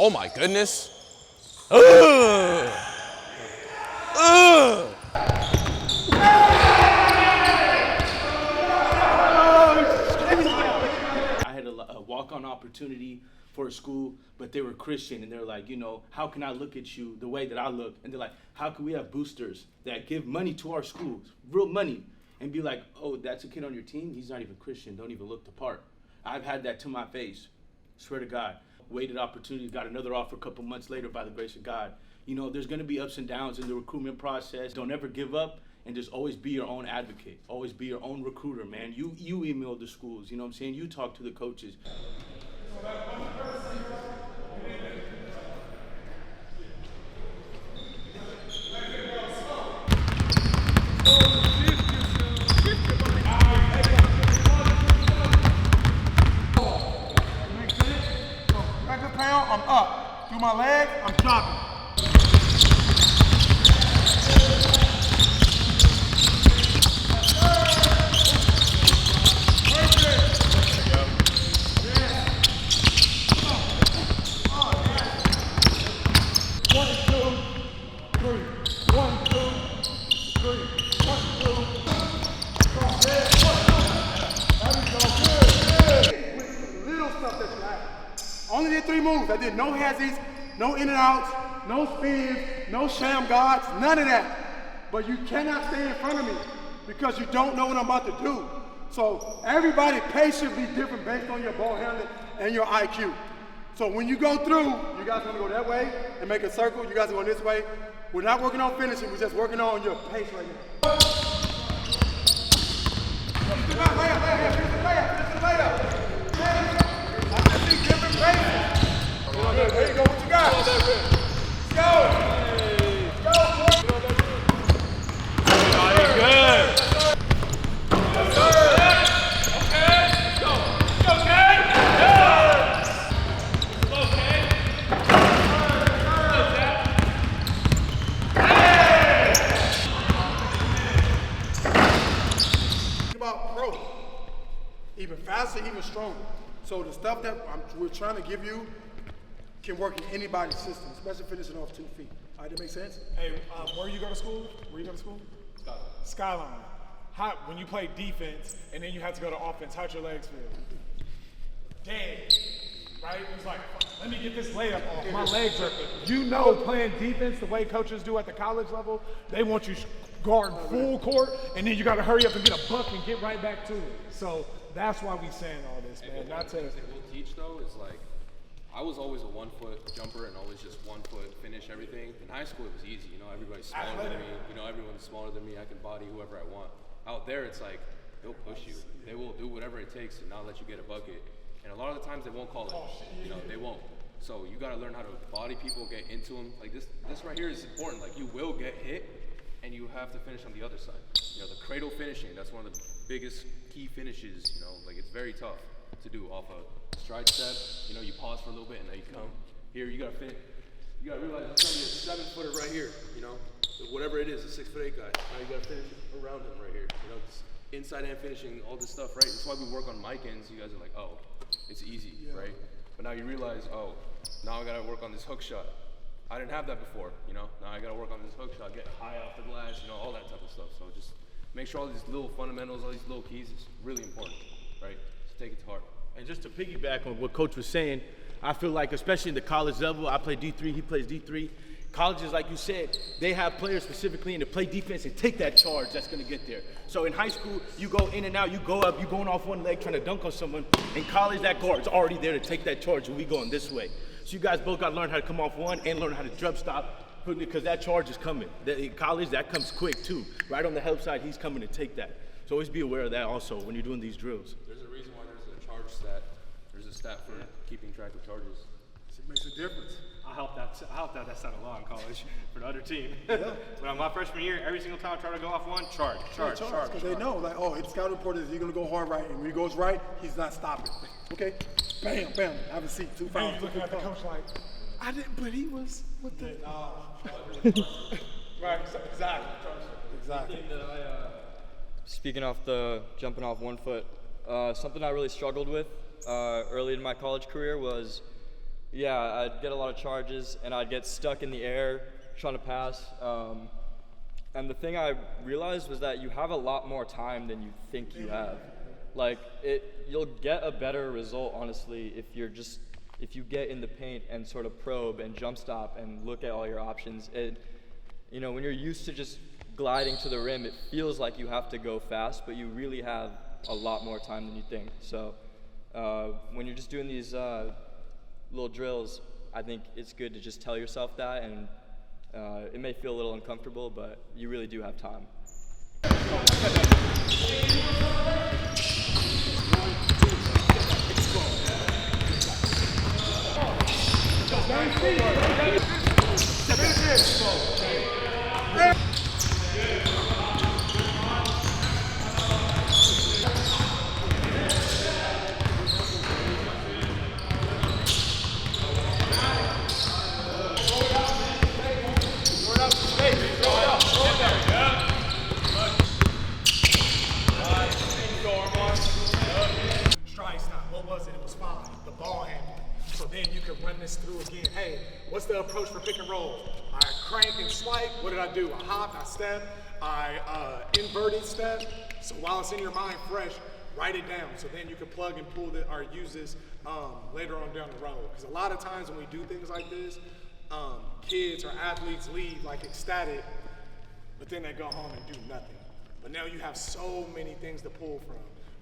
Oh my goodness. Ugh. Ugh. I had a walk-on opportunity for a school, but they were Christian, and they're like, you know, how can I look at you the way that I look? And they're like, how can we have boosters that give money to our schools, real money, and be like, oh, that's a kid on your team? He's not even Christian, don't even look the part. I've had that to my face, swear to God. Waited opportunity, got another offer a couple months later by the grace of God. You know, there's gonna be ups and downs in the recruitment process. Don't ever give up, and just always be your own advocate. Always be your own recruiter, man. You email the schools, you know what I'm saying? You talk to the coaches. I'm up. Through my legs, I'm dropping. Only did 3 moves. I did no hezzies, no in and outs, no spins, no sham guards, none of that. But you cannot stay in front of me because you don't know what I'm about to do. So everybody's pace should be different based on your ball handling and your IQ. So when you go through, you guys want to go that way and make a circle. You guys are going this way. We're not working on finishing. We're just working on your pace right now. There you go, what you got? Let's go! Let's go, boy! Good. Yes, sir! Okay, let's go. Okay? Yeah! Okay. Think about pro. Even faster, even stronger. So the stuff that we're trying to give you can work in anybody's system, especially finishing off 2 feet. All right, that make sense? Hey, where you go to school? Skyline. How, when you play defense and then you have to go to offense, how'd your legs feel? Dead, right? It was like, let me get this layup off. My legs are, you know, playing defense the way coaches do at the college level, they want you guarding full court, and then you got to hurry up and get a buck and get right back to it. So that's why we saying all this, man. Not to. Things that we'll teach though is like, I was always a 1-foot jumper and always just 1-foot finish everything. In high school, it was easy. You know, everybody's smaller than me. You know, everyone's smaller than me. I can body whoever I want. Out there, it's like, they'll push you. They will do whatever it takes to not let you get a bucket. And a lot of the times, they won't call it. You know, they won't. So you got to learn how to body people, get into them. Like this right here is important. Like you will get hit, and you have to finish on the other side. You know, the cradle finishing, that's one of the biggest key finishes. You know, like it's very tough to do off a stride step. You know, you pause for a little bit and then you come. Here, you gotta finish. You gotta realize it's gonna be a 7-footer right here. You know, whatever it is, a 6'8" guy. Now you gotta finish around him right here. You know, it's inside and finishing, all this stuff, right? That's why we work on mic ends. You guys are like, oh, it's easy, right? But now you realize, oh, now I gotta work on this hook shot. I didn't have that before, you know? Now I gotta work on this hook shot, get high off the glass, you know, all that type of stuff. So just make sure all these little fundamentals, all these little keys is really important, right? Just take it to heart. And just to piggyback on what Coach was saying, I feel like, especially in the college level, I play D3, he plays D3. Colleges, like you said, they have players specifically in to play defense and take that charge that's going to get there. So in high school, you go in and out, you go up, you going off one leg trying to dunk on someone. In college, that guard's already there to take that charge, and we going this way. So you guys both got to learn how to come off one and learn how to jump stop, because that charge is coming. In college, that comes quick too. Right on the help side, he's coming to take that. So always be aware of that also when you're doing these drills. There's a reason why there's a charge stat. There's a stat for keeping track of charges. It makes a difference. I helped out that stat a lot in college for the other team. When I'm my freshman year, every single time I try to go off one, charge. Because they know, like, oh, his scout report is he's going to go hard right, and when he goes right, he's not stopping. Okay? Bam, bam, have a seat, 2 fouls. And you looking at the coach like, I didn't, but he was with the. Right, exactly. Exactly. Speaking off the jumping off 1 foot, something I really struggled with early in my college career was, Yeah, I'd get a lot of charges, and I'd get stuck in the air trying to pass. And the thing I realized was that you have a lot more time than you think you have. Like, you'll get a better result, honestly, if you get in the paint and sort of probe and jump stop and look at all your options. You know, when you're used to just gliding to the rim, it feels like you have to go fast, but you really have a lot more time than you think. So when you're just doing these little drills, I think it's good to just tell yourself that, and it may feel a little uncomfortable, but you really do have time. Stride stop, what was it? It was fine. The ball handling. So then you can run this through again. Hey, what's the approach for pick and roll? I crank and swipe. What did I do? I hopped, I stepped, I inverted step. So while it's in your mind fresh, write it down. So then you can plug and pull it or use this later on down the road. Because a lot of times when we do things like this, kids or athletes leave like ecstatic, but then they go home and do nothing. But now you have so many things to pull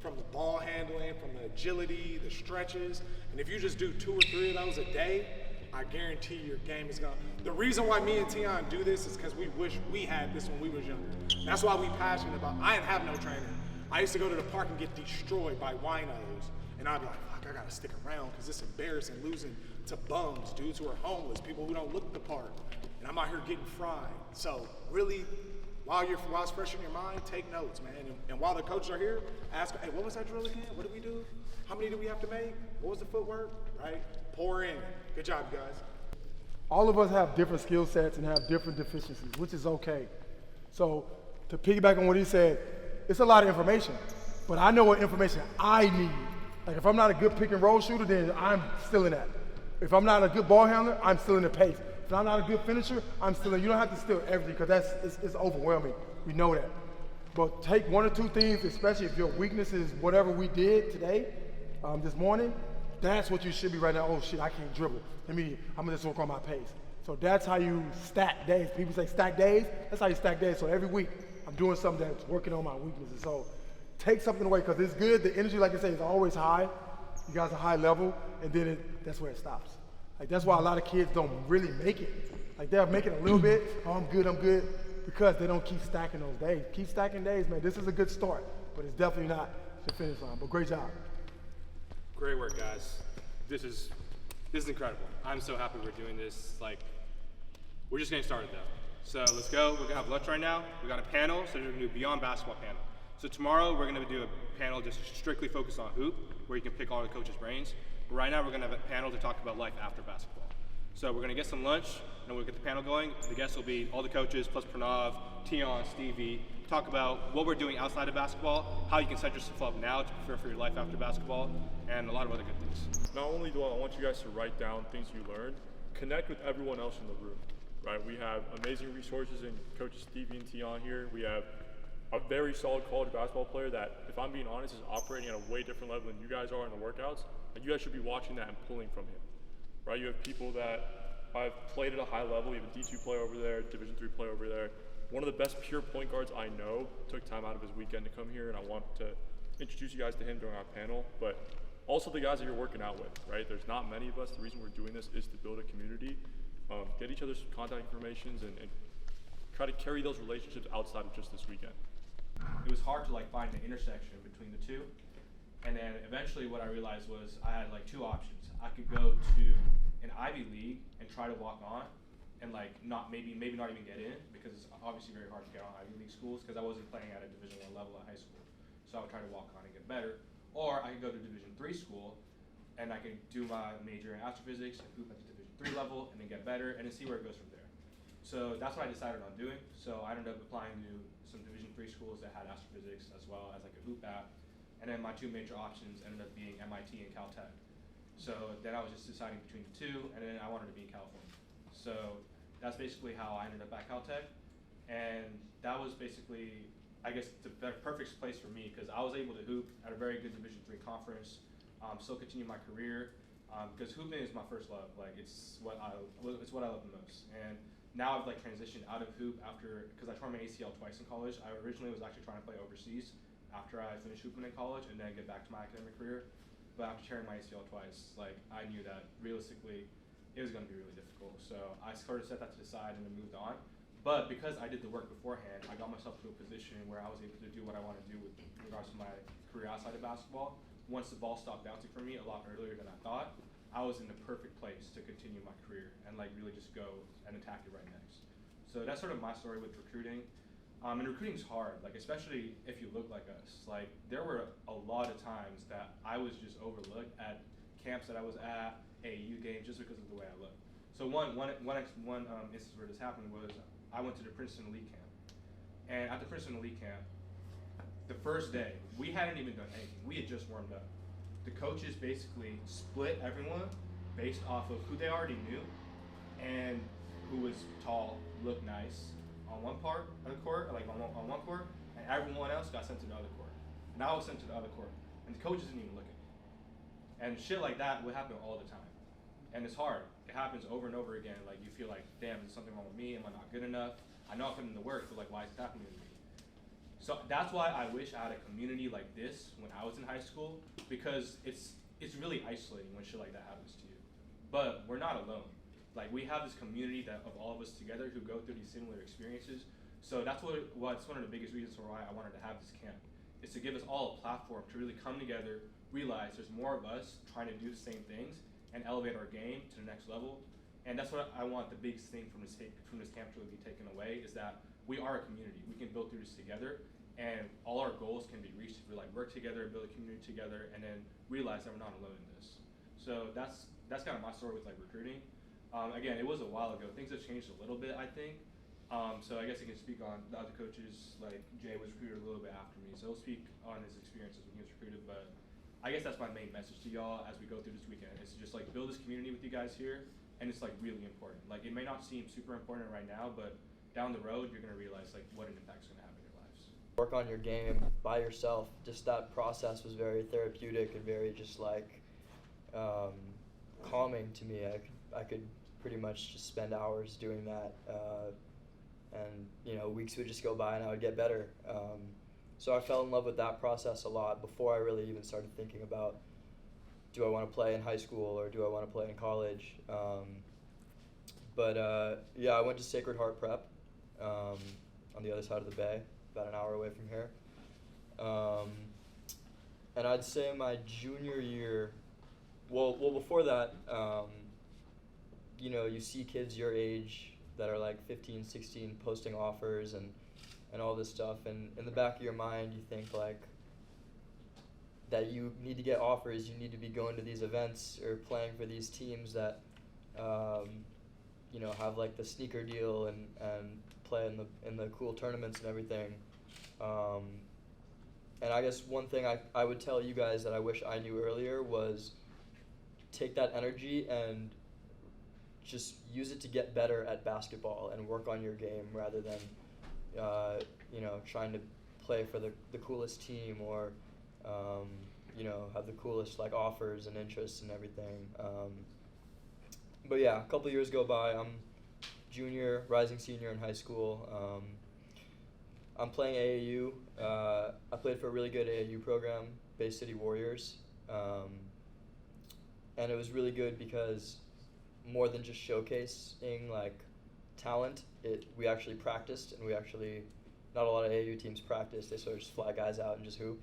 from the ball handling, from the agility, the stretches. And if you just do 2 or 3 of those a day, I guarantee your game is gonna. The reason why me and Tion do this is because we wish we had this when we was younger. That's why we passionate about. I didn't have no trainer. I used to go to the park and get destroyed by winos, and I'd be like, fuck, I gotta stick around because it's embarrassing losing to bums, dudes who are homeless, people who don't look the part, and I'm out here getting fried. So really, while it's fresh in your mind, take notes, man. And while the coaches are here, ask, hey, what was that drill again? What did we do? How many did we have to make? What was the footwork? Right? Pour in. Good job, you guys. All of us have different skill sets and have different deficiencies, which is okay. So to piggyback on what he said, it's a lot of information, but I know what information I need. Like if I'm not a good pick and roll shooter, then I'm still in that. If I'm not a good ball handler, I'm still in the pace. If I'm not a good finisher, I'm still in. You don't have to steal everything because it's overwhelming. We know that. But take 1 or 2 things, especially if your weakness is whatever we did today, this morning, that's what you should be right now. Oh shit, I can't dribble. I'm gonna just work on my pace. So that's how you stack days. People say stack days, that's how you stack days. So every week, I'm doing something that's working on my weaknesses. So take something away because it's good. The energy, like I say, is always high. You guys are high level, and then that's where it stops. Like that's why a lot of kids don't really make it. Like they'll make it a little bit, oh I'm good, because they don't keep stacking those days. Keep stacking days, man. This is a good start, but it's definitely not the finish line. But great job. Great work, guys. This is incredible. I'm so happy we're doing this. Like, we're just getting started though. So let's go. We're gonna have lunch right now. We got a panel, so we're gonna do a Beyond Basketball panel. So tomorrow we're gonna do a panel just strictly focused on hoop, where you can pick all the coaches' brains. But right now we're gonna have a panel to talk about life after basketball. So we're gonna get some lunch, and we'll get the panel going. The guests will be all the coaches, plus Pranav, Tion, Stevie, talk about what we're doing outside of basketball, how you can set yourself up now to prepare for your life after basketball, and a lot of other good things. Not only do I want you guys to write down things you learned, connect with everyone else in the room, right? We have amazing resources in coaches Stevie and Tion here. We have a very solid college basketball player that, if I'm being honest, is operating at a way different level than you guys are in the workouts. And you guys should be watching that and pulling from him, right? You have people that have played at a high level. You have a D2 player over there, Division III player over there. One of the best pure point guards I know took time out of his weekend to come here, and I want to introduce you guys to him during our panel. But also the guys that you're working out with, right? There's not many of us. The reason we're doing this is to build a community, get each other's contact informations, and try to carry those relationships outside of just this weekend. It was hard to like find the intersection between the two. And then eventually what I realized was I had like 2 options. I could go to an Ivy League and try to walk on and like maybe not even get in, because it's obviously very hard to get on Ivy League schools because I wasn't playing at a Division I level at high school. So I would try to walk on and get better. Or I could go to Division III school and I could do my major in astrophysics and hoop at the Division III level and then get better and then see where it goes from there. So that's what I decided on doing. So I ended up applying to some Division III schools that had astrophysics as well as like a hoop app. And then my 2 major options ended up being MIT and Caltech. So then I was just deciding between the two, and then I wanted to be in California. So that's basically how I ended up at Caltech, and that was basically, I guess, the perfect place for me because I was able to hoop at a very good Division III conference, still continue my career, because hooping is my first love. Like it's what I love the most. And now I've like transitioned out of hoop after, because I tore my ACL twice in college. I originally was actually trying to play overseas after I finished hooping in college and then get back to my academic career. But after tearing my ACL twice, like I knew that realistically it was going to be really difficult. So I sort of set that to the side and then moved on. But because I did the work beforehand, I got myself to a position where I was able to do what I want to do with regards to my career outside of basketball. Once the ball stopped bouncing for me a lot earlier than I thought, I was in the perfect place to continue my career and like really just go and attack it right next. So that's sort of my story with recruiting. And recruiting's hard, like especially if you look like us. Like there were a lot of times that I was just overlooked at camps that I was at, AAU games, just because of the way I look. So one instance where this happened was I went to the Princeton Elite Camp. And at the Princeton Elite Camp, the first day, we hadn't even done anything. We had just warmed up. The coaches basically split everyone based off of who they already knew and who was tall, looked nice on one part of the court, like on one court, and everyone else got sent to the other court. And I was sent to the other court, and the coaches didn't even look at me. And shit like that would happen all the time. And it's hard. It happens over and over again. Like you feel like, damn, is something wrong with me? Am I not good enough? I know I put in the work, but like, why is it happening to me? So that's why I wish I had a community like this when I was in high school, because it's really isolating when shit like that happens to you. But we're not alone. Like we have this community that of all of us together who go through these similar experiences. So that's what's one of the biggest reasons for why I wanted to have this camp, is to give us all a platform to really come together, realize there's more of us trying to do the same things and elevate our game to the next level. And that's what I want the biggest thing from this camp to really be taken away, is that we are a community. We can build through this together, and all our goals can be reached if we like work together, build a community together, and then realize that we're not alone in this. So that's kind of my story with like recruiting. Again, it was a while ago. Things have changed a little bit, I think. So I guess I can speak on the other coaches. Like Jay was recruited a little bit after me, so he'll speak on his experiences when he was recruited. But I guess that's my main message to y'all as we go through this weekend. Is to just like build this community with you guys here, and it's like really important. Like it may not seem super important right now, but down the road you're gonna realize like what an impact it's gonna have in your lives. Work on your game by yourself. Just that process was very therapeutic and very just like calming to me. I could pretty much just spend hours doing that, and you know, weeks would just go by and I would get better. So I fell in love with that process a lot before I really even started thinking about, do I want to play in high school or do I want to play in college? Yeah, I went to Sacred Heart Prep on the other side of the bay, about an hour away from here. And I'd say my junior year, well before that, you know, you see kids your age that are like 15, 16 posting offers and all this stuff, and in the back of your mind you think like that you need to get offers, you need to be going to these events or playing for these teams that you know, have like the sneaker deal and play in the cool tournaments and everything. And I guess one thing I would tell you guys that I wish I knew earlier was take that energy and just use it to get better at basketball and work on your game rather than you know, trying to play for the coolest team or you know, have the coolest like offers and interests and everything. But yeah, a couple years go by. I'm junior, rising senior in high school. I'm playing AAU. I played for a really good AAU program, Bay City Warriors. And it was really good because more than just showcasing like talent, we actually practiced, and not a lot of AAU teams practice. They sort of just fly guys out and just hoop,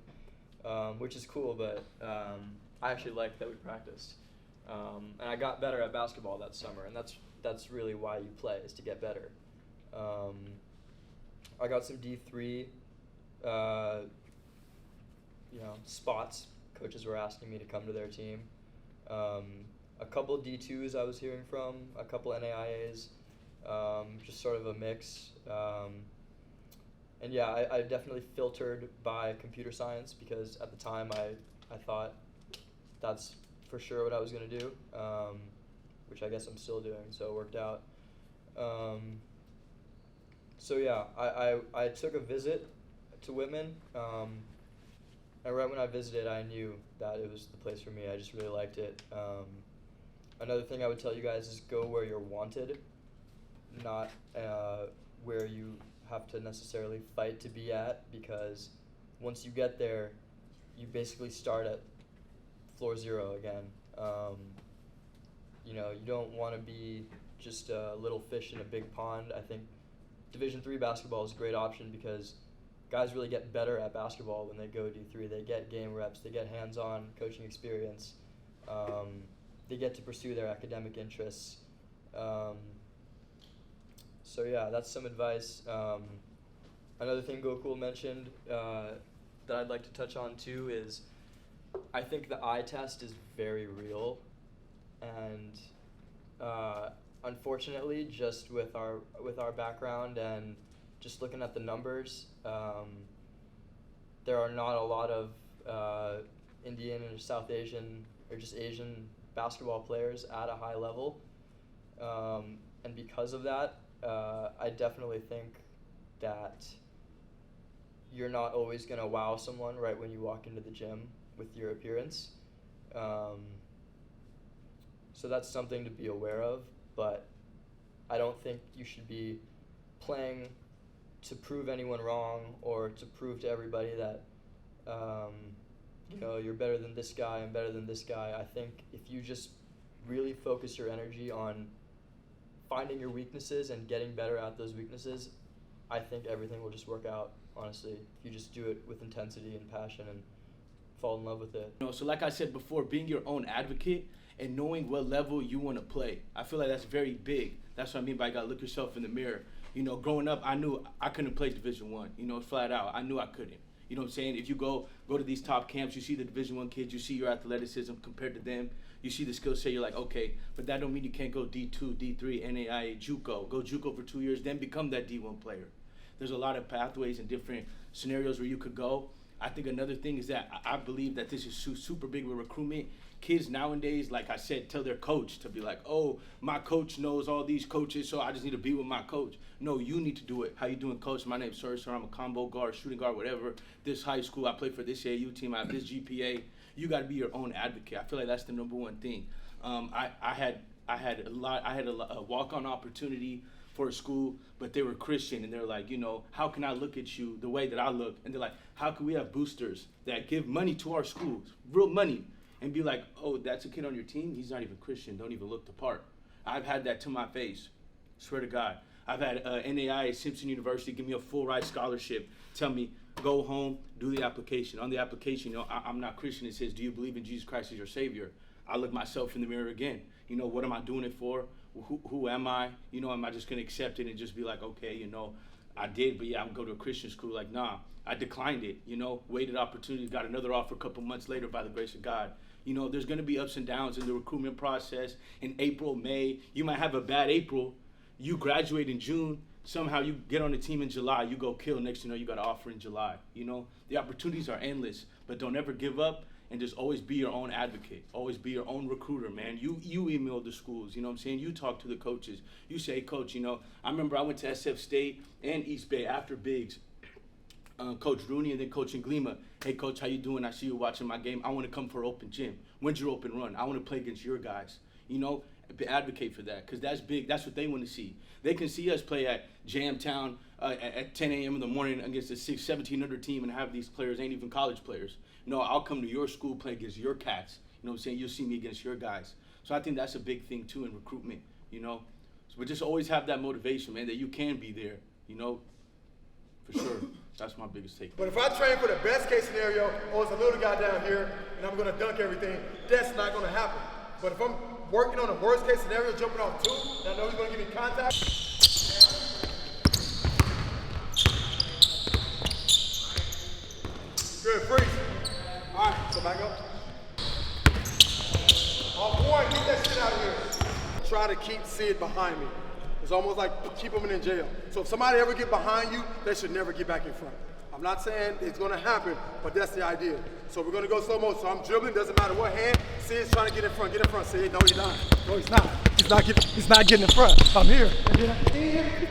which is cool, but I actually liked that we practiced. And I got better at basketball that summer, and that's really why you play, is to get better. I got some D3 you know, spots. Coaches were asking me to come to their team. A couple D2s I was hearing from, a couple NAIAs, just sort of a mix. And yeah, I definitely filtered by computer science because at the time I thought that's for sure what I was going to do, which I guess I'm still doing, so it worked out. So yeah, I took a visit to Whitman, and right when I visited, I knew that it was the place for me. I just really liked it. Another thing I would tell you guys is go where you're wanted, not where you have to necessarily fight to be at, because once you get there, you basically start at floor zero again. You know, you don't want to be just a little fish in a big pond. I think Division III basketball is a great option because guys really get better at basketball when they go D3. They get game reps, they get hands-on coaching experience, they get to pursue their academic interests. So yeah, that's some advice. Another thing Gokul mentioned that I'd like to touch on too is I think the eye test is very real, and unfortunately, just with our background and just looking at the numbers, there are not a lot of Indian or South Asian or just Asian basketball players at a high level, and because of that, I definitely think that you're not always going to wow someone right when you walk into the gym with your appearance. So that's something to be aware of, but I don't think you should be playing to prove anyone wrong or to prove to everybody that you know, you're better than this guy and better than this guy. I think if you just really focus your energy on finding your weaknesses and getting better at those weaknesses, I think everything will just work out, honestly. If you just do it with intensity and passion and fall in love with it. You know, so like I said before, being your own advocate and knowing what level you want to play. I feel like that's very big. That's what I mean by you gotta look yourself in the mirror. You know, growing up, I knew I couldn't play Division I. You know, flat out. I knew I couldn't. You know what I'm saying? If you go to these top camps, you see the Division I kids, you see your athleticism compared to them, you see the skill set, you're like, okay, but that don't mean you can't go D2, D3, NAIA, JUCO. Go JUCO for 2 years, then become that D1 player. There's a lot of pathways and different scenarios where you could go. I think another thing is that I believe that this is super big with recruitment. Kids nowadays, like I said, tell their coach to be like, oh, my coach knows all these coaches, so I just need to be with my coach. No, you need to do it. How you doing, coach? My name's Sir. I'm a combo guard, shooting guard, whatever. This high school, I play for this AAU team. I have this GPA. You got to be your own advocate. I feel like that's the number one thing. I had a walk-on opportunity for a school, but they were Christian, and they're like, you know, how can I look at you the way that I look? And they're like, how can we have boosters that give money to our schools, real money, and be like, oh, that's a kid on your team? He's not even Christian. Don't even look the part. I've had that to my face. Swear to God. I've had NAIA, Simpson University, give me a full ride scholarship. Tell me, go home, do the application. On the application, you know, I'm not Christian. It says, do you believe in Jesus Christ as your Savior? I look myself in the mirror again. You know, what am I doing it for? Who am I? You know, am I just going to accept it and just be like, okay, you know, I did, but yeah, I'm going to go to a Christian school. Like, nah, I declined it, you know, waited opportunity, got another offer a couple months later by the grace of God. You know, there's going to be ups and downs in the recruitment process. In April, May, you might have a bad April. You graduate in June. Somehow you get on the team in July. You go kill. Next thing you know, you got an offer in July. You know, the opportunities are endless, but don't ever give up and just always be your own advocate. Always be your own recruiter, man. You email the schools, you know what I'm saying? You talk to the coaches. You say, hey, coach, you know, I remember I went to SF State and East Bay after Biggs. Coach Rooney and then Coach Nglima. Hey, coach, how you doing? I see you watching my game. I want to come for open gym. When's your open run? I want to play against your guys. You know, advocate for that because that's big. That's what they want to see. They can see us play at Jamtown at 10 a.m. in the morning against a 1,700 team and have these players ain't even college players. No, I'll come to your school, play against your cats. You know what I'm saying? You'll see me against your guys. So I think that's a big thing, too, in recruitment, you know. So, but just always have that motivation, man, that you can be there, you know, for sure. That's my biggest take. But if I train for the best case scenario, oh, it's a little guy down here, and I'm going to dunk everything, that's not going to happen. But if I'm working on the worst case scenario, jumping off two, and I know he's going to give me contact. Good, freeze. All right, so back up. Off one, get that shit out of here. Try to keep Sid behind me. It's almost like keep him in jail. So if somebody ever get behind you, they should never get back in front. I'm not saying it's gonna happen, but that's the idea. So we're gonna go slow motion. So I'm dribbling, doesn't matter what hand. Sid's trying to get in front. Get in front, Sid. No, he's not. No, he's not. He's not getting in front. I'm here. And then I'm here.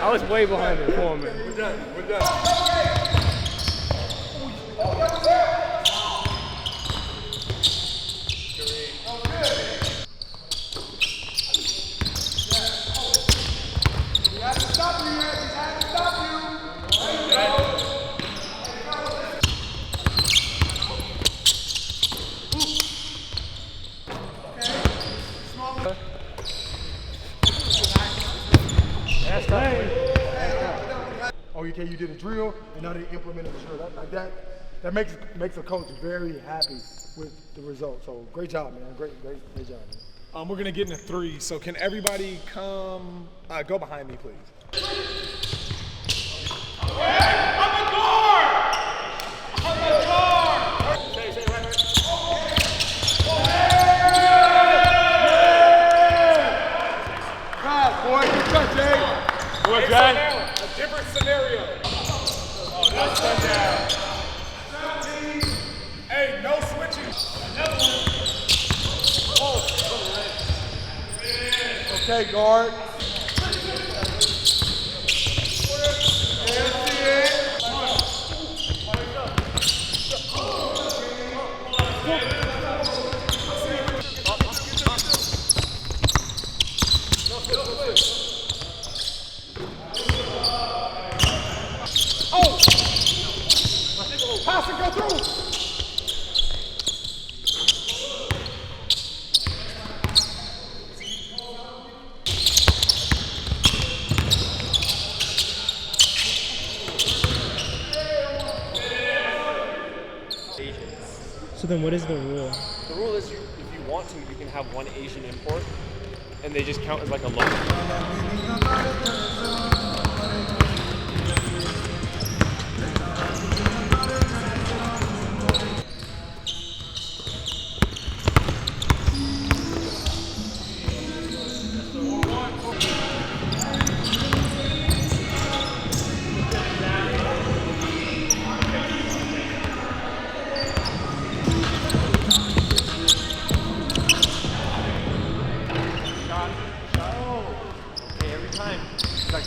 I was way behind it. Come on, man. We're done. We're done. Okay, you did a drill, and now they implemented the drill. That makes a coach very happy with the result. So great job, man. Great job, man. We're gonna get in a 3. So can everybody come? Go behind me, please. Good, Jay. A different scenario. Oh, that's touchdown. Hey, no switching. Okay, guard. Pass and go through. So then what is the rule? The rule is if you want to, you can have one Asian import, and they just count as like a local.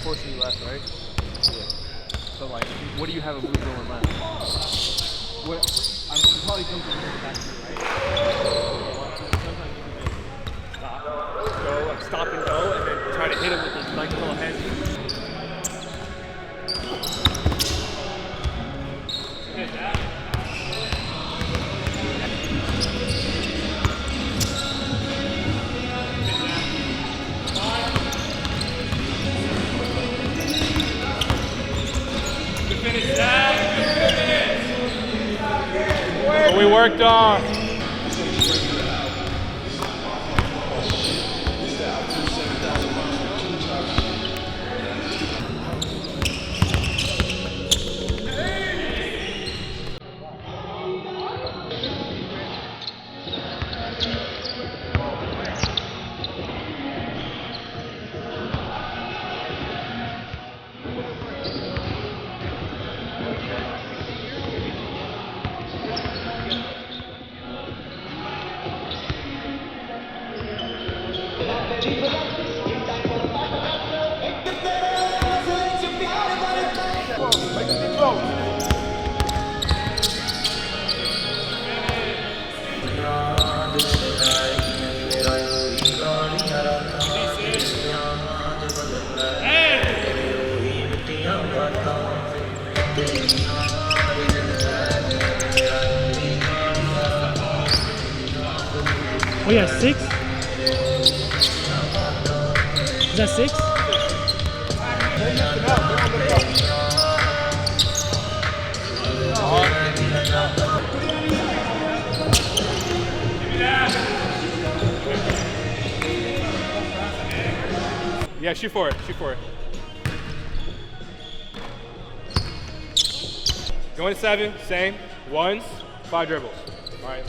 Forcing you left, right? Yeah. So like, what do you have a move going left? What? I'm probably comfortable with the back to the right. Sometimes you can just stop, go, like stop and go, and then try to hit him with this like little head. Hit that. What we worked on. Oh yeah, 6? Is that 6? Yeah, shoot for it. Shoot for it. Going to 7, same. Ones, 5 dribbles. All right.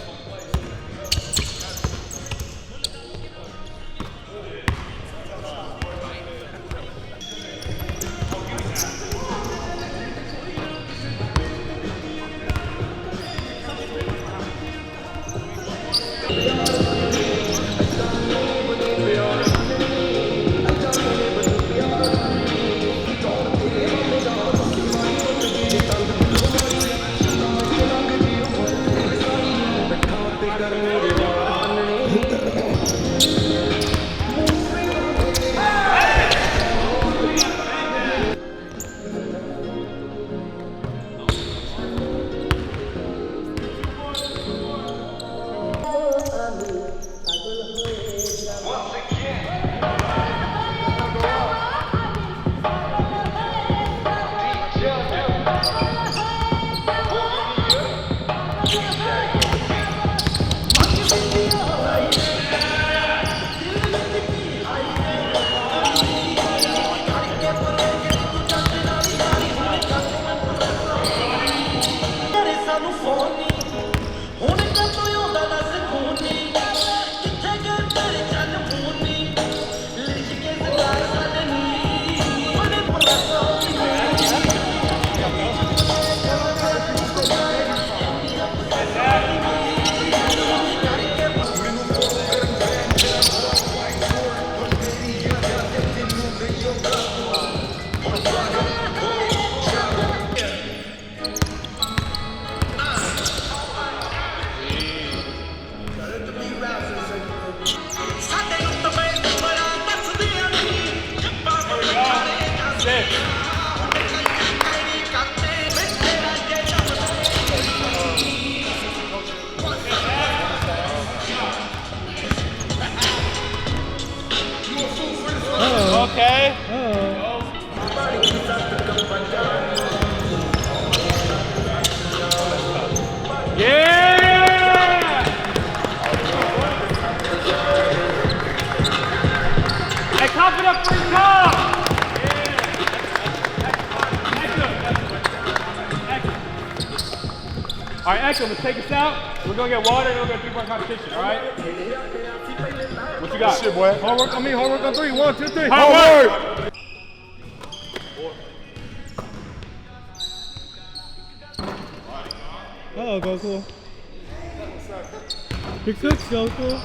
Okay. Yeah! Hey, cough it up for your cough! All right, Echo, let's take us out. We're gonna get water and we're gonna do 3-point competition, all right? What you got? Shit, boy. Homework on 3. 1, 2, 3. Homework! Oh, Gokul. Big 6, Gokul.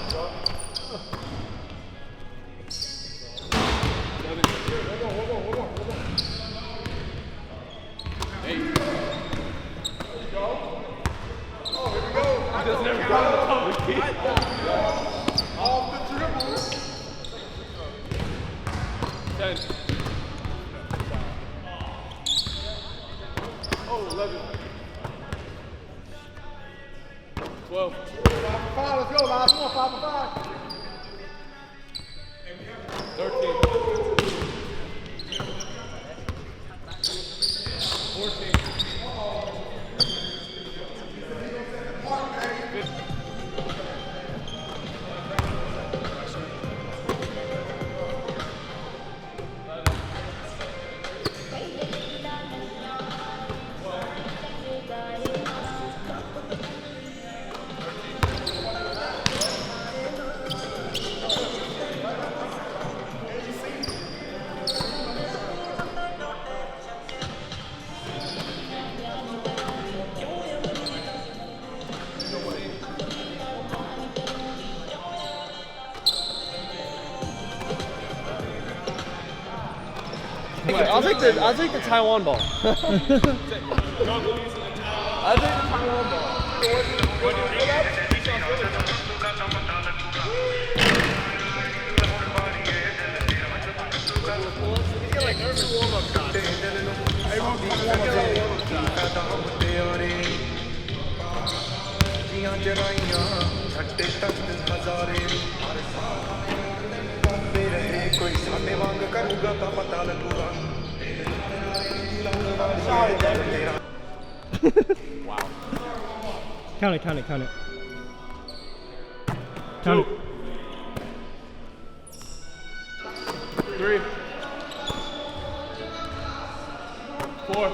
Off the dribble. 10. Oh, 11. 12. 5, let's go, last one, 5 for 5. 13. 14. 15. I'll take the Taiwan ball. I'll take the Taiwan ball. Hey, Wow. Count it. Count it. 3, 4,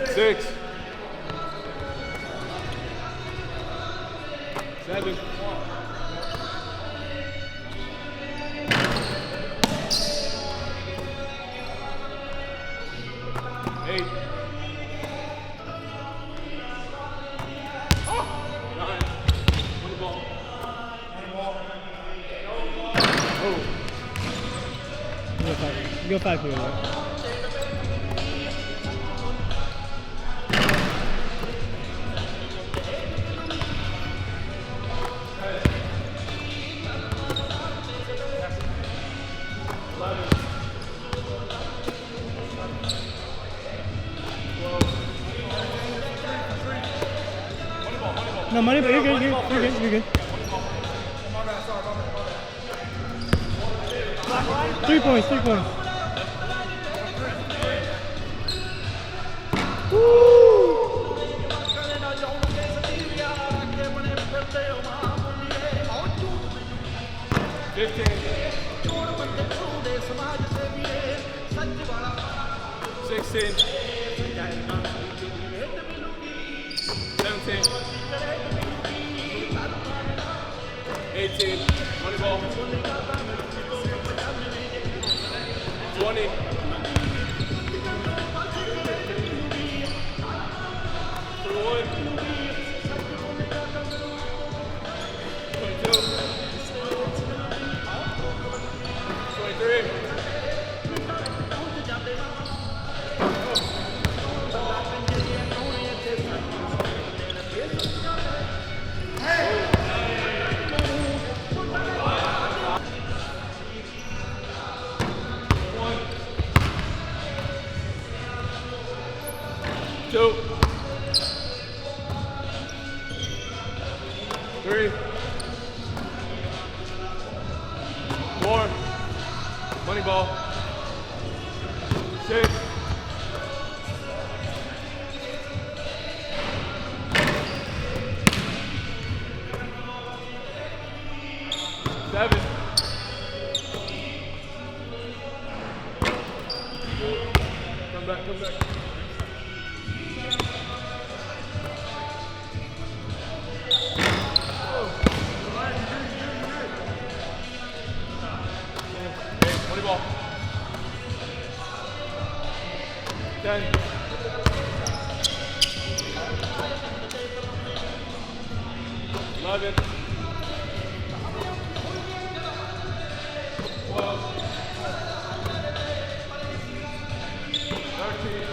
6, 7, 8, 9, money ball. Go 5 here. Right? No money, but you're good. You're good. 3 points. Woo! 15, 16, 17, 18, money ball. 20, 21, 22, 23, 2, 3, 4, money ball. 6, 7, come back. 10, 11, 12, 13,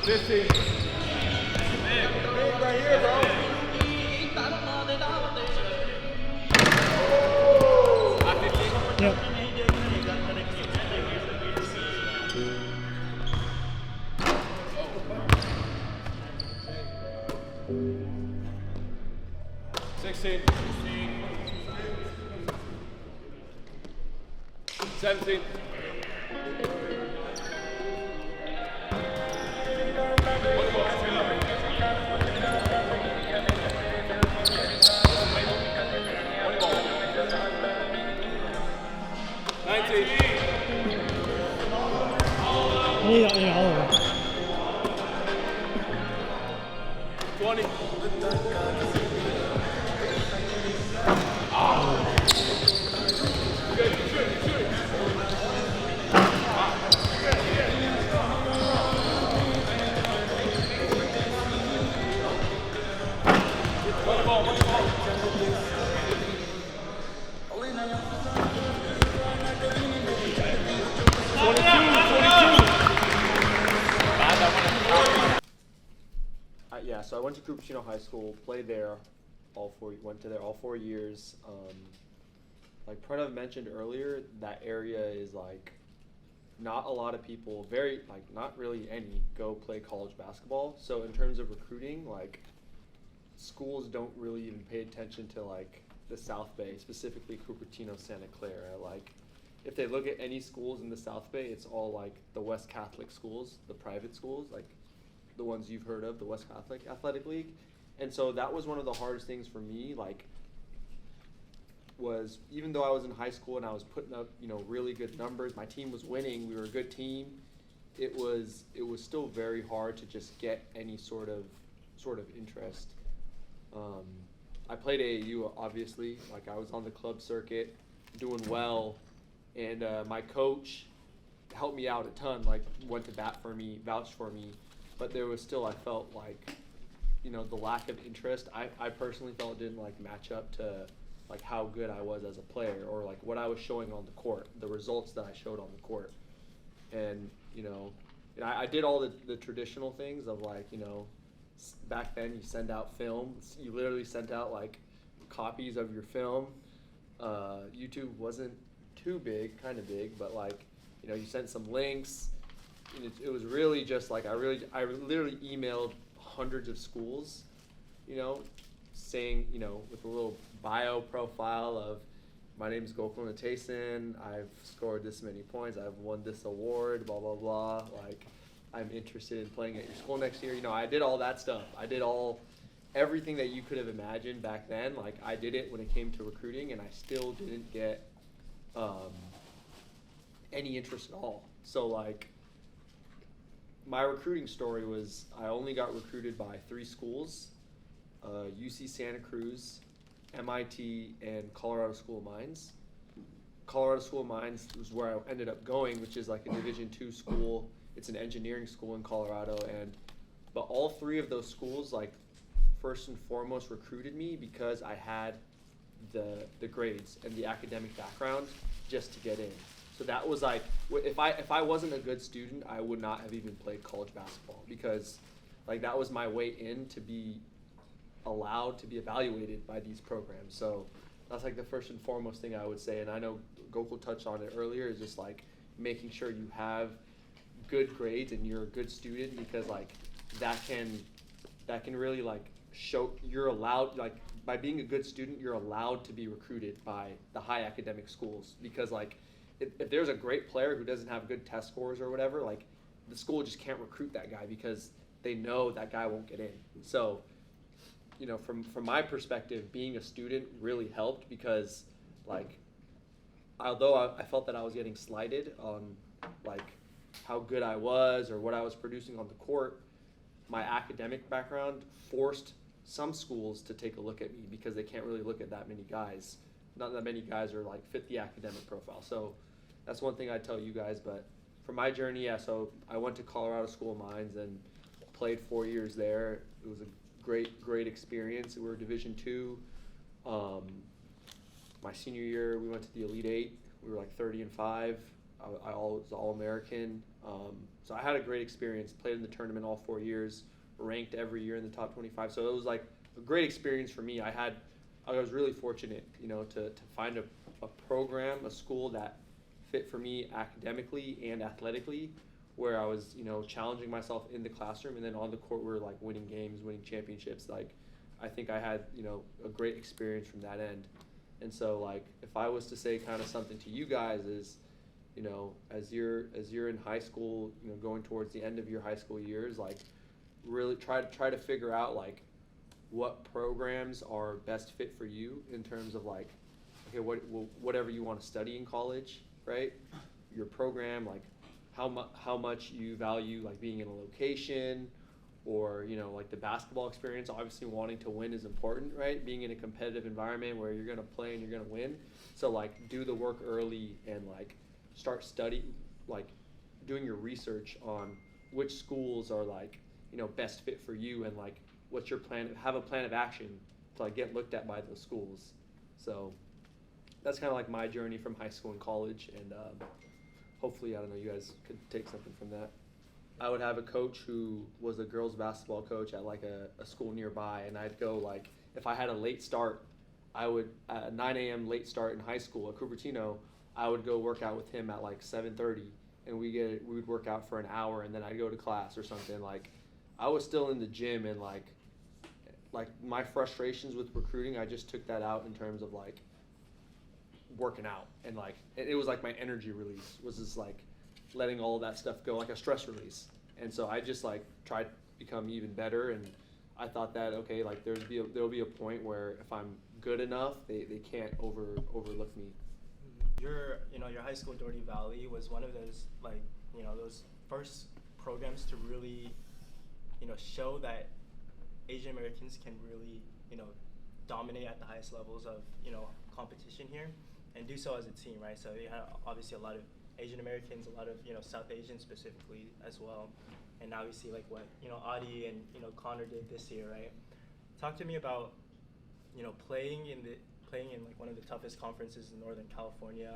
15. Big right here, bro. Yep. 16. 17. 19. Yeah, all of them. 20. Good, shoot. One ball. 22. so I went to Cupertino High School, played there, went to there all 4 years. Like Pranav mentioned earlier, that area is like not a lot of people, not really any, go play college basketball. So in terms of recruiting, like schools don't really even pay attention to like the South Bay, specifically Cupertino, Santa Clara. Like if they look at any schools in the South Bay, it's all like the West Catholic schools, the private schools, like the ones you've heard of, the West Catholic Athletic League. And so that was one of the hardest things for me, like, was even though I was in high school and I was putting up, really good numbers, my team was winning, we were a good team, it was still very hard to just get any sort of interest. I played AAU, obviously, like I was on the club circuit, doing well, and my coach helped me out a ton, like went to bat for me, vouched for me, but there was still, I felt like, the lack of interest, I personally felt didn't like match up to like how good I was as a player or like what I was showing on the court, the results that I showed on the court. And, I did all the traditional things of like, back then you send out film, you literally sent out like copies of your film. YouTube wasn't too big, kind of big, but like, you sent some links. And it was really just like, I literally emailed hundreds of schools, saying, with a little bio profile of, my name is Gokul Natesan, I've scored this many points, I've won this award, blah, blah, blah, like, I'm interested in playing at your school next year. I did all that stuff. I did everything that you could have imagined back then. Like, I did it when it came to recruiting, and I still didn't get any interest at all. So, like, my recruiting story was I only got recruited by 3 schools, UC Santa Cruz, MIT, and Colorado School of Mines. Colorado School of Mines was where I ended up going, which is like a Division II school. It's an engineering school in Colorado, but all 3 of those schools, like, first and foremost recruited me because I had the grades and the academic background just to get in. So that was like, if I wasn't a good student, I would not have even played college basketball because, like, that was my way in to be allowed to be evaluated by these programs. So that's like the first and foremost thing I would say. And I know Gokul touched on it earlier, is just like making sure you have good grades and you're a good student, because like that can really like show you're allowed, like, by being a good student, you're allowed to be recruited by the high academic schools, because like if there's a great player who doesn't have good test scores or whatever, like the school just can't recruit that guy because they know that guy won't get in. So, from my perspective, being a student really helped, because like, although I felt that I was getting slighted on like how good I was or what I was producing on the court, my academic background forced some schools to take a look at me because they can't really look at that many guys. Not that many guys are like fit the academic profile. So that's one thing I tell you guys. But for my journey, so I went to Colorado School of Mines and played 4 years there. It was a great experience. We were Division II. My senior year, we went to the Elite 8. We were like 30-5. I was All-American. So I had a great experience. Played in the tournament all 4 years. Ranked every year in the top 25. So it was like a great experience for me. I was really fortunate, to find a program, a school that fit for me academically and athletically, where I was, challenging myself in the classroom, and then on the court we're like winning games, winning championships. Like, I think I had, a great experience from that end. And so, like, if I was to say kind of something to you guys is, as you're in high school, going towards the end of your high school years, like, really try to figure out like what programs are best fit for you in terms of like, okay, whatever you want to study in college, right? Your program, like how much you value like being in a location, or like the basketball experience. Obviously, wanting to win is important, right? Being in a competitive environment where you're gonna play and you're gonna win. So like, do the work early and like start studying, like doing your research on which schools are like, best fit for you, and like what's your plan, have a plan of action to like get looked at by those schools. So that's kind of like my journey from high school and college, and hopefully, I don't know, you guys could take something from that. I would have a coach who was a girls basketball coach at like a school nearby, and I'd go like, if I had a late start, I would, at a 9 a.m. late start in high school at Cupertino, I would go work out with him at like 7:30, and we would work out for an hour, and then I'd go to class or something. Like, I was still in the gym, and like my frustrations with recruiting, I just took that out in terms of like working out, and like it was like my energy release was just like letting all of that stuff go, like a stress release. And so I just like tried to become even better, and I thought that, okay, like there'll be a point where if I'm good enough, they can't overlook me. Your high school, Doherty Valley, was one of those those first programs to really show that Asian Americans can really dominate at the highest levels of competition here, and do so as a team, right? So you had obviously a lot of Asian Americans, a lot of South Asians specifically as well, and now we see like what Adi and Connor did this year, right? Talk to me about playing in like one of the toughest conferences in Northern California.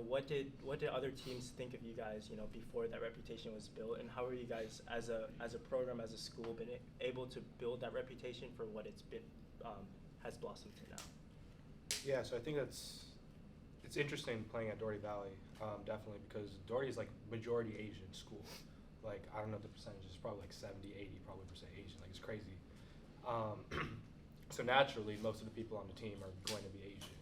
What did other teams think of you guys before that reputation was built, and how are you guys as a program, as a school, been able to build that reputation for what it's been has blossomed to now? Yeah, so I think it's interesting playing at Doherty Valley, definitely, because Doherty is like majority Asian school. Like, I don't know the percentages, probably like 70, 80 probably percent Asian. Like, it's crazy. So naturally, most of the people on the team are going to be Asian.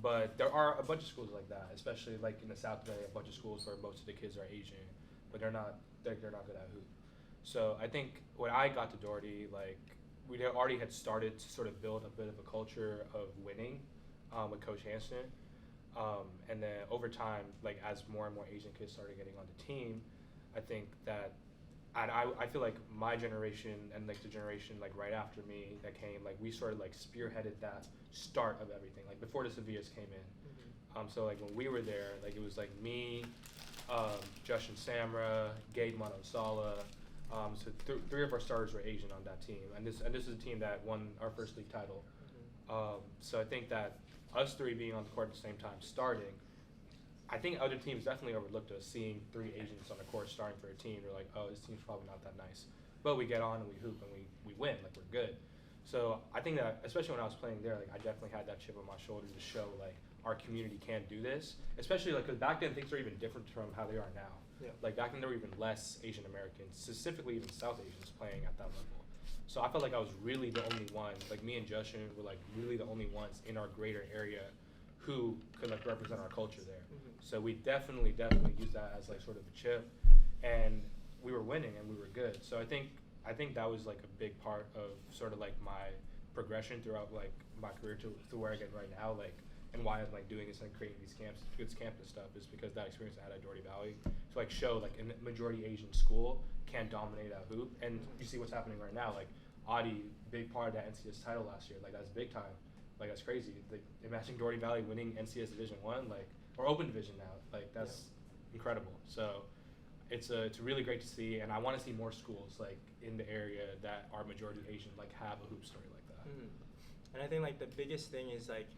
But there are a bunch of schools like that, especially like in the South Bay, a bunch of schools where most of the kids are Asian, but they're not good at hoop. So I think when I got to Doherty, like, we already had started to sort of build a bit of a culture of winning with Coach Hansen. And then over time, like, as more and more Asian kids started getting on the team, I think that, and I feel like my generation and like the generation like right after me that came, like, we sort of like spearheaded that start of everything, like before the Sevillas came in. So like when we were there, like it was like me, Justin Samra, Gabe Monosala. So three of our starters were Asian on that team, and this is a team that won our first league title. So I think that us three being on the court at the same time starting, I think other teams definitely overlooked us, seeing three Asians on the court starting for a team. They're like, oh, this team's probably not that nice. But we get on and we hoop and we win, like, we're good. So I think that, especially when I was playing there, like, I definitely had that chip on my shoulder to show, like, our community can do this. Especially, like, because back then things were even different from how they are now. Yeah. Like, back then there were even less Asian Americans, specifically even South Asians, playing at that level. So I felt like I was really the only one, like, me and Justin were, like, really the only ones in our greater area who could, like, represent our culture there. So we definitely used that as like sort of a chip, and we were winning and we were good. So I think that was like a big part of sort of like my progression throughout like my career to where I get right now, like, and why I'm like doing this and creating these campus stuff is because that experience I had at Doherty Valley to like show like a majority Asian school can dominate a hoop, and you see what's happening right now. Like Adi, big part of that NCS title last year, like that's big time, like that's crazy. Like imagine Doherty Valley winning NCS Division I, like. Or Open Division now, like that's incredible. So it's really great to see, and I want to see more schools like in the area that are majority Asian, like have a hoop story like that. And I think like the biggest thing is like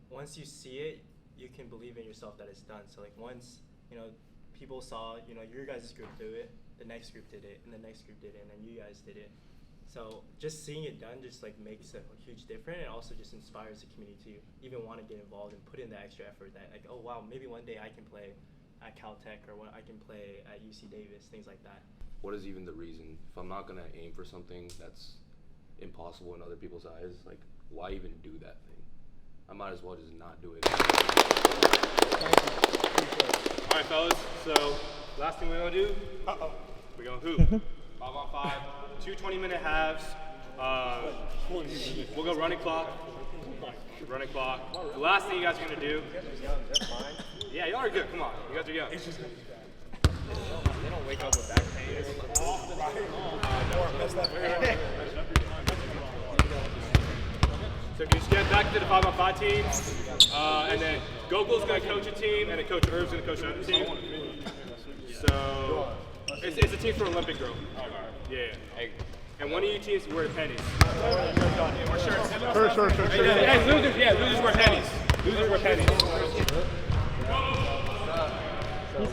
once you see it, you can believe in yourself that it's done. So like once people saw your guys' group do it, the next group did it, and the next group did it, and then you guys did it. So just seeing it done just like makes a huge difference, and also just inspires the community to even want to get involved and put in the extra effort that like, oh wow, maybe one day I can play at Caltech, or when I can play at UC Davis, things like that. What is even the reason? If I'm not gonna aim for something that's impossible in other people's eyes, like why even do that thing? I might as well just not do it. All right, fellas. So last thing we're gonna do, we're gonna hoop. 5-on-5, 2 20-minute halves. We'll go running clock. Running clock. The last thing you guys are gonna do. Yeah, y'all are good. Come on, you guys are young. They don't wake up with back pain. So if you just get back to the 5-on-5 team, and then Gokul's gonna coach a team, and then Coach Herb's gonna coach another team. So it's a team for Olympic girl. Yeah. And one of you teams wear pennies. Or shirts. Sure. Hey, losers wear pennies. Losers wear pennies.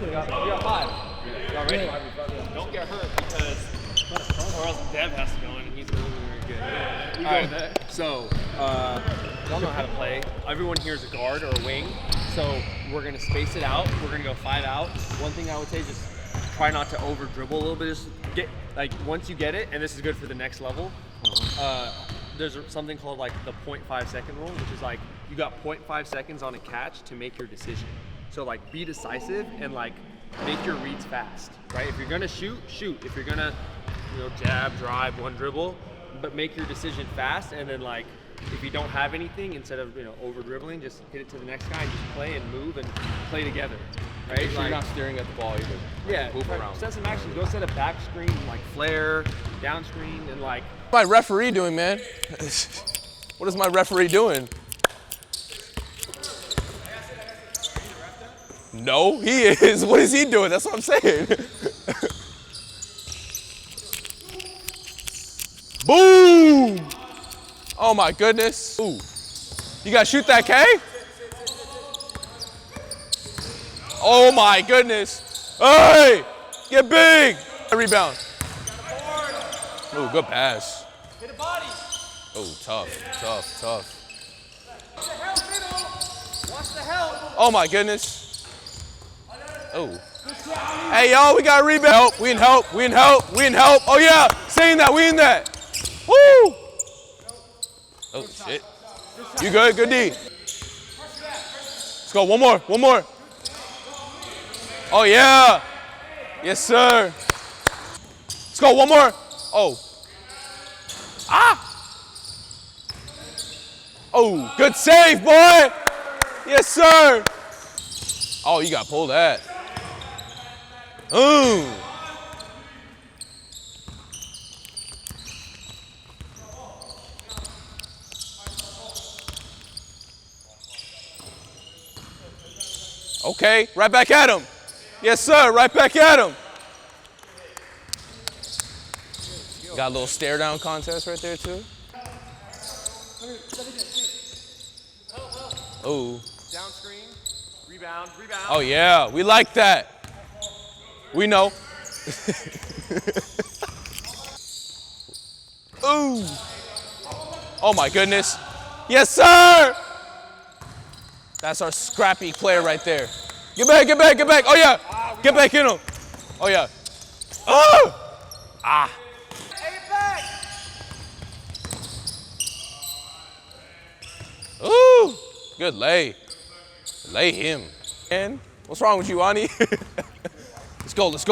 We got 5. already. Don't get hurt because, or else Dev has to go in and he's really, really good. We go with that. So, y'all know how to play. Everyone here is a guard or a wing. So we're going to space it out. We're going to go 5 out. One thing I would say is just try not to over dribble a little bit. Just get, like, once you get it, and this is good for the next level, there's something called like the 0.5 second rule, which is like you got 0.5 seconds on a catch to make your decision. So like be decisive and like make your reads fast, right? If you're gonna shoot, shoot. If you're gonna, jab, drive, one dribble, but make your decision fast. And then like if you don't have anything, instead of over dribbling, just hit it to the next guy and just play and move and play together, right? Make sure you're not staring at the ball either. Yeah, move around. Set some actions. Go set a back screen, like flare, down screen, and like. What's my referee doing, man? What is my referee doing? No, he is. What is he doing? That's what I'm saying. Boom! Oh my goodness. Ooh. You gotta shoot that, K? Oh my goodness. Hey! Get big! Rebound. Ooh, good pass. Oh, tough. Oh my goodness. Oh. Hey, y'all, we got a rebound. We in help. Oh yeah, saying that, we in that. Woo! Oh shit. You good? Good D. Let's go, one more. Oh yeah. Yes, sir. Let's go, one more. Oh. Ah! Oh, good save, boy! Yes, sir! Oh, you got to pull that. Ooh. Okay, right back at him. Yes, sir, right back at him. Got a little stare down contest right there, too. Oh. Down screen, rebound. Oh yeah, we like that. We know. Ooh. Oh my goodness. Yes, sir. That's our scrappy player right there. Get back. Oh yeah. Get back in him. Oh yeah. Oh. Ah. Ooh. Good lay. Lay him. And what's wrong with you, Ani? Let's go. We're good. One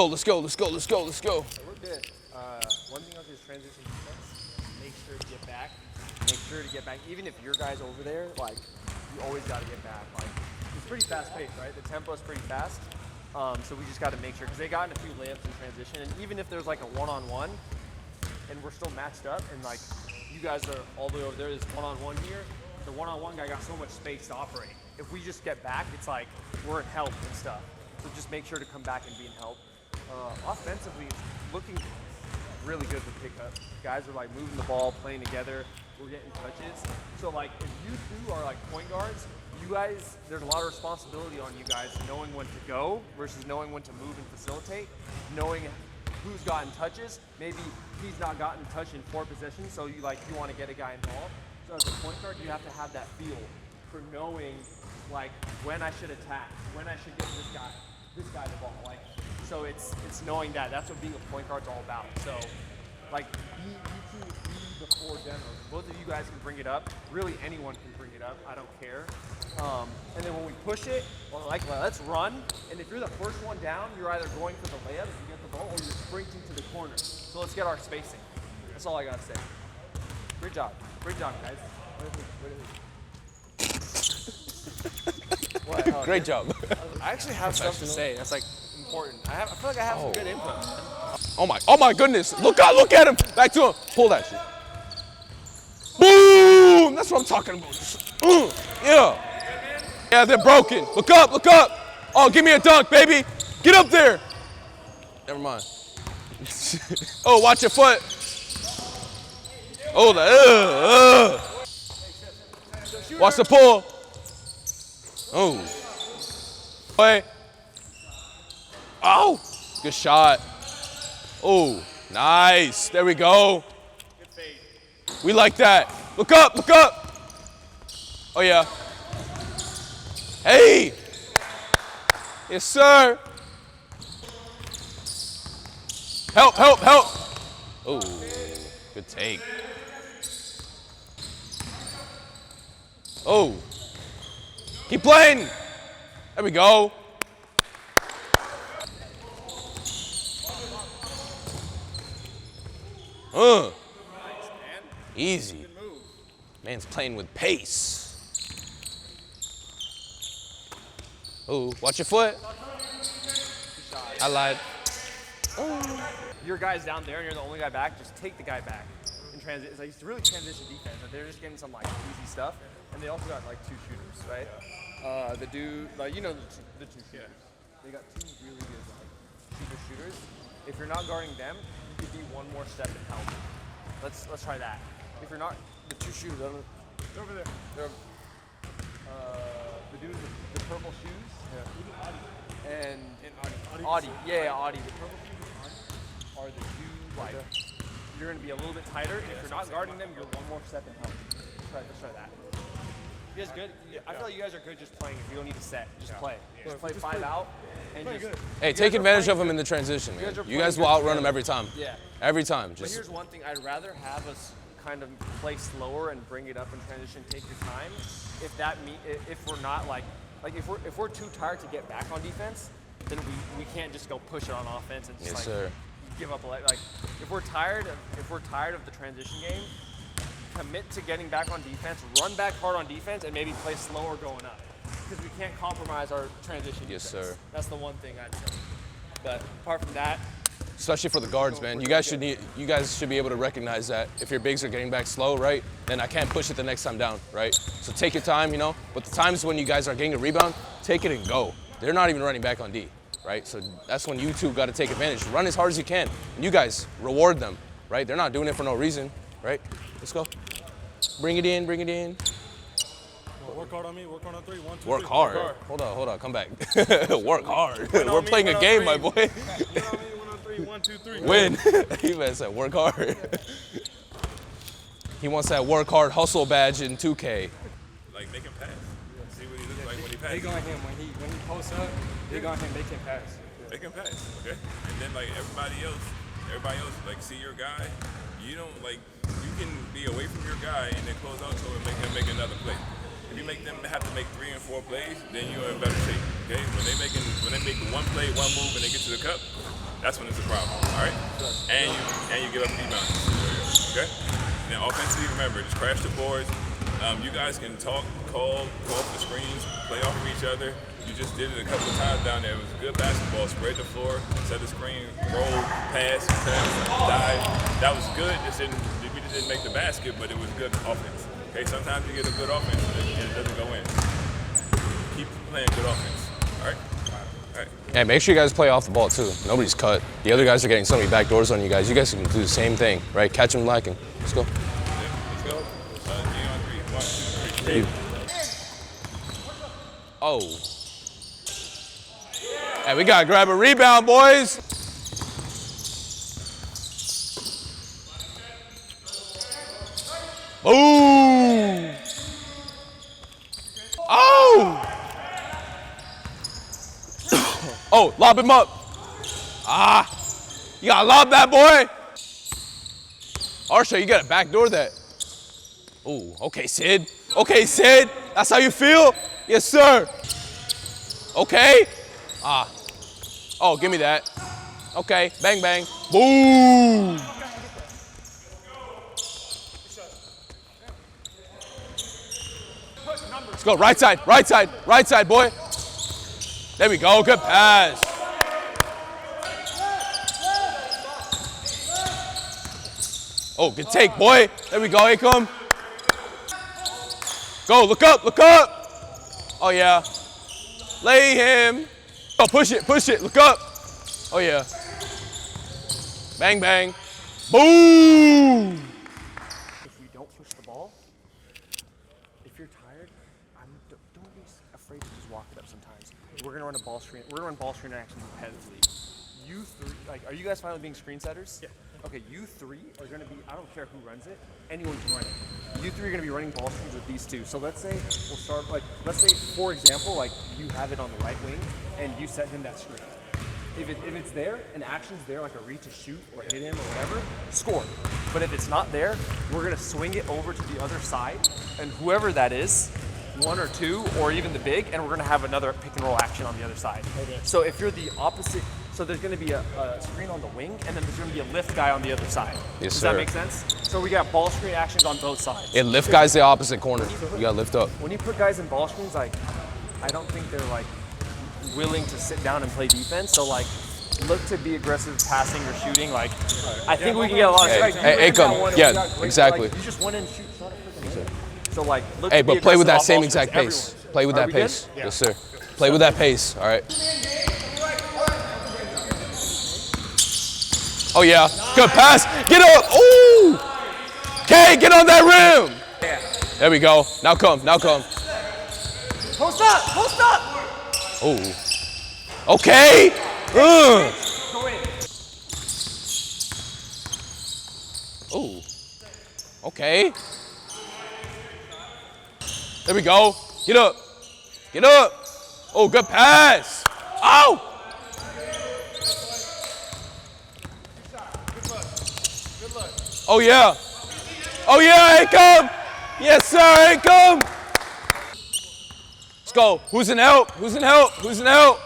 thing I'll do is transition defense. Make sure to get back. Even if your guy's over there, like, you always got to get back. Like, it's pretty fast paced, right? The tempo's pretty fast. So we just got to make sure, because they got in a few layups in transition. And even if there's like a one-on-one, and we're still matched up, and like, you guys are all the way over there, there's one-on-one here. The one-on-one guy got so much space to operate. If we just get back, it's like we're in help and stuff. So just make sure to come back and be in help. Offensively, it's looking really good with pickup. Guys are like moving the ball, playing together. We're getting touches. So like if you two are like point guards, you guys, there's a lot of responsibility on you guys knowing when to go versus knowing when to move and facilitate, knowing who's gotten touches. Maybe he's not gotten touch in 4 possessions, so you want to get a guy involved. So as a point guard, you have to have that feel for knowing like when I should attack, when I should give this guy the ball. Like, so it's knowing that. That's what being a point guard's all about. So like you two be the 4 generals. Both of you guys can bring it up. Really anyone can bring it up. I don't care. And then when we push it, well, like let's run. And if you're the first one down, you're either going for the layup if you get the ball, or you're sprinting to the corner. So let's get our spacing. That's all I gotta say. Great job, guys. What? Great job. I actually have stuff to say. That's like important. I feel like I have some good input. Oh my goodness. Look at him. Back to him. Pull that shit. Boom! That's what I'm talking about. Yeah. Yeah, they're broken. Look up. Oh, give me a dunk, baby. Get up there. Never mind. Oh, watch your foot. Oh, watch the pull. Oh. Wait. Oh. Good shot. Oh, nice. There we go. We like that. Look up, look up. Oh, yeah. Hey. Yes, sir. Help, help, help. Oh, good take. Oh. Keep playing. There we go. Easy. Man's playing with pace. Oh, watch your foot. I lied. Your guy's down there and you're the only guy back, just take the guy back in transit. It's like it's really transition defense. Like they're just getting some like easy stuff, and they also got like 2 shooters, right? The dude, like the two shooters. They got 2 really good like cheaper shooters. If you're not guarding them, you could be one more step and help. Let's try that. If you're not the 2 shooters, they're over there. They're the dude with the purple shoes. Yeah. And Audi. Yeah, Audi. The purple shoes are the 2 like you're gonna be a little bit tighter. If you're not guarding them, you're one more step and help. Let's try that. You guys good? I feel like you guys are good just playing. If you don't need to set, just play. Just play 5 out and just. Hey, take advantage of them in the transition, man. You guys will outrun them every time. Yeah. Every time. But Just here's one thing: I'd rather have us kind of play slower and bring it up in transition. Take your time. If we're not like if we're too tired to get back on defense, then we can't just go push it on offense and just give up like if we're tired of the transition game, commit to getting back on defense, run back hard on defense, and maybe play slower going up because we can't compromise our transition. Yes, defense. sir. That's the one thing I'd say. But apart from that, especially for the guards, man. You guys should be able to recognize that if your bigs are getting back slow, right, then I can't push it the next time down, right? So take your time, But the times when you guys are getting a rebound, take it and go. They're not even running back on D, right? So that's when you two got to take advantage. Run as hard as you can, and you guys reward them, right? They're not doing it for no reason, right? Let's go. Bring it in, bring it in. Work hard on me, work on 3, 1, 2, Work 3. hard. Hold on, come back. Work hard. We're playing a game, my boy. 1 on 3, 1, 2, 3. Win. He man said work hard. He wants that work hard hustle badge in 2K. Like make him pass. See what he looks like when he passes. They go on him when he posts up. They go on him. They can pass. They can pass, okay? And then like everybody else like see your guy. You don't you can be away from your guy and then close out to him and make him make another play. If you make them have to make 3 and 4 plays, then you're in better shape. Okay? When they make one play, one move, and they get to the cup, that's when it's a problem. All right? And you give up rebounds. Okay? Now offensively, remember, just crash the boards. You guys can talk, call off the screens, play off of each other. You just did it a couple of times down there. It was good basketball. Spread the floor, set the screen, roll, pass, dive. That was good. We just didn't make the basket, but it was good offense. Okay, sometimes you get a good offense and it doesn't go in. Keep playing good offense. All right? All right. Yeah, make sure you guys play off the ball too. Nobody's cut. The other guys are getting so many back doors on you guys. You guys can do the same thing, right? Catch them lacking. Let's go. Let's go. G on 3. 1, 2, 3. Oh. Hey, we gotta grab a rebound, boys. Boom! Oh! Oh, lob him up. Ah, you gotta lob that boy. Arsha, you gotta backdoor that. Oh, okay, Sid. Okay, Sid. That's how you feel? Yes, sir. Okay. Ah. Oh, give me that. Okay, bang, bang. Boom. Let's go, right side, boy. There we go, good pass. Oh, good take, boy. There we go, Akam. Go, look up. Oh, yeah. Lay him. Oh, push it, look up. Oh, yeah. Bang, bang. Boom. If we don't push the ball, if you're tired, don't be afraid to just walk it up sometimes. We're gonna run ball screen action competitively. you three, like, are you guys fine with being screen setters? Yeah. Okay, you three are going to be, I don't care who runs it, anyone can run it. You three are going to be running ball screens with these two. So let's say we'll start, like, let's say, for example, like, you have it on the right wing, and you set him that screen. If it's there, an action's there, like a read to shoot or hit him or whatever, score. But if it's not there, we're going to swing it over to the other side, and whoever that is, one or two, or even the big, and we're going to have another pick and roll action on the other side. Okay. So if you're the opposite, so there's going to be a screen on the wing, and then there's going to be a lift guy on the other side. Yes, Does sir. that make sense? So we got ball screen actions on both sides. And lift guy's the opposite corner. You gotta lift up. When you put guys in ball screens, like, I don't think they're like willing to sit down and play defense. So like, look to be aggressive passing or shooting. Like, I think we can get a lot of strikes. Hey, come. Yeah, exactly. Like, you just went in and shoot, shot a freaking hit. So like, look Hey, to be but play with that aggressive same on ball exact screens, pace. everyone. Play with Are that we good? pace. Yeah. Yes, sir. Play with that pace. All right. Oh yeah. Good pass. Get up. Ooh. Okay, get on that rim. There we go. Now come. Now come. Post up. Post up. Oh. Okay. Go in. Oh. Okay. There we go. Get up. Get up. Oh, good pass. Oh. Oh yeah. Oh yeah, here come. Yes, sir, here come. Let's go. Who's in help? Who's in help? Who's in help?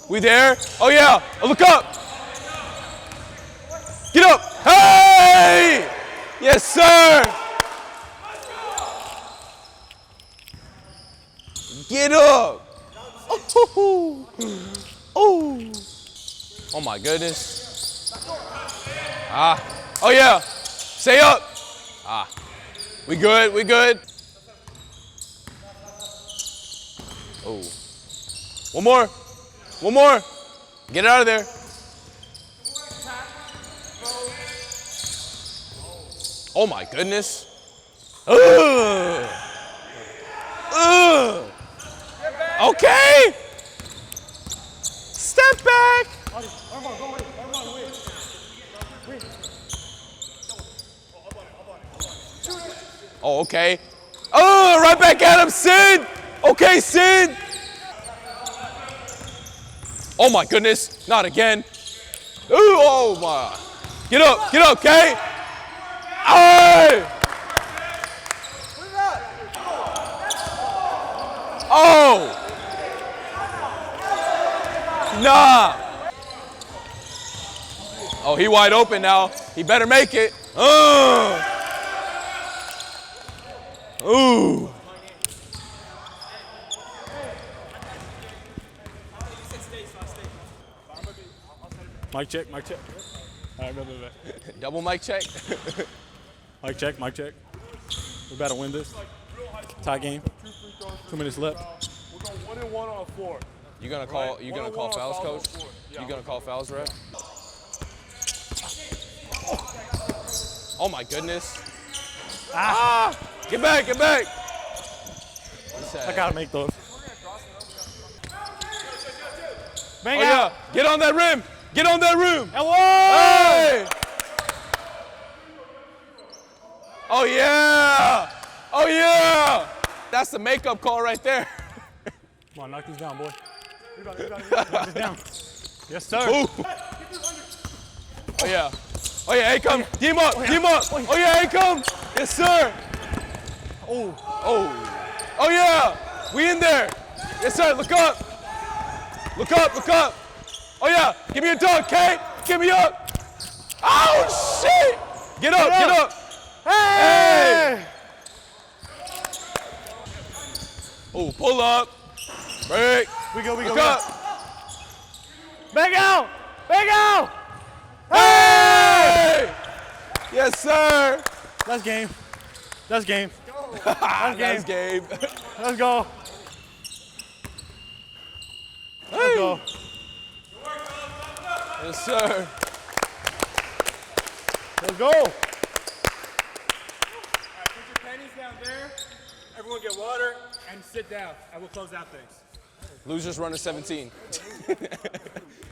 We there? Oh yeah. Oh, look up. Get up. Hey! Yes, sir. Get up. Oh. Oh. Oh my goodness. Ah. Oh yeah. Stay up. Ah. We good. We good. Oh. One more. One more. Get it out of there. Oh my goodness. Ugh. Ugh. Okay. Step back. Oh, okay. Oh, right back at him, Sid. Okay, Sid. Oh my goodness, not again. Ooh, oh my. Get up, okay? Hey! Oh! Nah. Oh, he wide open now. He better make it. Ooh. Mic check, mic check. All right, go. Double mic check. Mic check, mic check. We're about to win this. Tie game. 2 minutes left. We're going 1-1 on the floor. You gonna call? You gonna call fouls, coach? Yeah. You gonna call fouls, ref? Oh my goodness! Ah! Get back! Get back! I gotta make those. Bang out! Yeah. Get on that rim! Get on that rim! Hello! Hey! Oh yeah! Oh yeah! That's the makeup call right there. Come on, knock these down, boy. Knock this down. Yes, sir. Ooh. Oh yeah. Oh yeah, here come. Team up, team up. Oh yeah, here come. Yes, sir. Oh. Oh. Oh yeah. We in there. Yes, sir. Look up. Look up, look up. Oh yeah. Give me a dunk, Kate. Give me up. Oh shit. Get up, get up. Hey. Oh, pull up. Break. We go. Look up. Back out. Back out. Hey! Yes, sir. That's game. That's game. That's game. Let's go. Hey. Let's go. Yes, sir. Let's go. All right, put your pennies down there. Everyone get water and sit down, and we'll close out things. Losers run to 17.